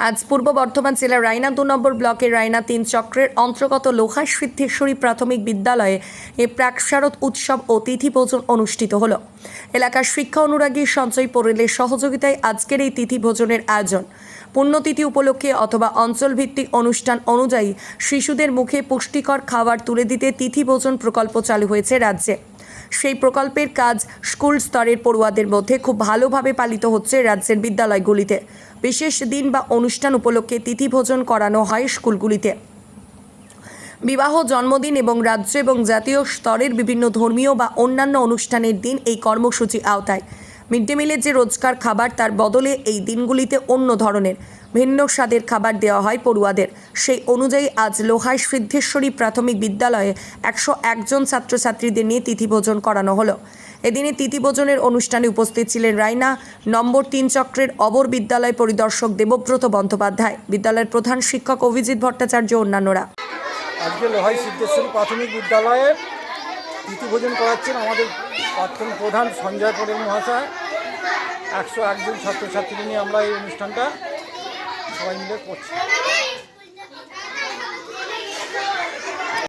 আজ পূর্ব বর্ধমান জেলার রায়না 2 নম্বর ব্লকের রায়না 3 চক্রের অন্তর্গত লোহাই সিদ্ধেশ্বরী প্রাথমিক বিদ্যালয়ে এ প্রাক-শারদ উৎসব ও তিথি ভোজন অনুষ্ঠিত হলো। এলাকার শিক্ষা অনুরাগী সঞ্জয় পোরেলের সহযোগিতায় আজকের এই তিথি ভোজনের আয়োজন। পুণ্যতিথি উপলক্ষে অথবা অঞ্চলভিত্তিক অনুষ্ঠান অনুযায়ী শিশুদের মুখে পুষ্টিকর খাবার তুলে দিতে তিথি ভোজন প্রকল্প চালু হয়েছে রাজ্যে। সেই প্রকল্পের কাজ স্কুল স্তরের পড়ুয়াদের মধ্যে খুব ভালোভাবে পালিত হচ্ছে রাজ্যের বিদ্যালয়গুলিতে। বিশেষ দিন বা অনুষ্ঠান উপলক্ষে তিথি ভোজন করানো হয় স্কুলগুলিতে। বিবাহ, জন্মদিন এবং রাজ্য এবং জাতীয় স্তরের বিভিন্ন ধর্মীয় বা অন্যান্য অনুষ্ঠানের দিন এই কর্মসূচি আওতায়। মিড ডে মিলের যে রোজকার খাবার তার বদলে এই দিনগুলিতে অন্য ধরনের ভিন্ন স্বাদের খাবার দেওয়া হয় পড়ুয়াদের। সেই অনুযায়ী আজ লোহাই সিদ্ধেশ্বরী প্রাথমিক বিদ্যালয়ে 101 জন ছাত্রছাত্রীদের নিয়ে তিথি ভোজন করানো হলো। এদিনে তিথি ভোজনের অনুষ্ঠানে উপস্থিত ছিলেন রায়না নম্বর 3 চক্রের অবর বিদ্যালয় পরিদর্শক দেবব্রত বন্দ্যোপাধ্যায়, বিদ্যালয়ের প্রধান শিক্ষক অভিজিৎ ভট্টাচার্য ও অন্যান্যরা। আজকে লোহাই সিদ্ধেশ্বরী প্রাথমিক বিদ্যালয়ে তিথি ভোজন করাচ্ছেন আমাদের প্রাক্তন প্রধান সঞ্জয় পোরেল মহাশয়। 101 জন ছাত্রছাত্রী নিয়ে আমরা এই অনুষ্ঠানটা সবাই মিলে করছি।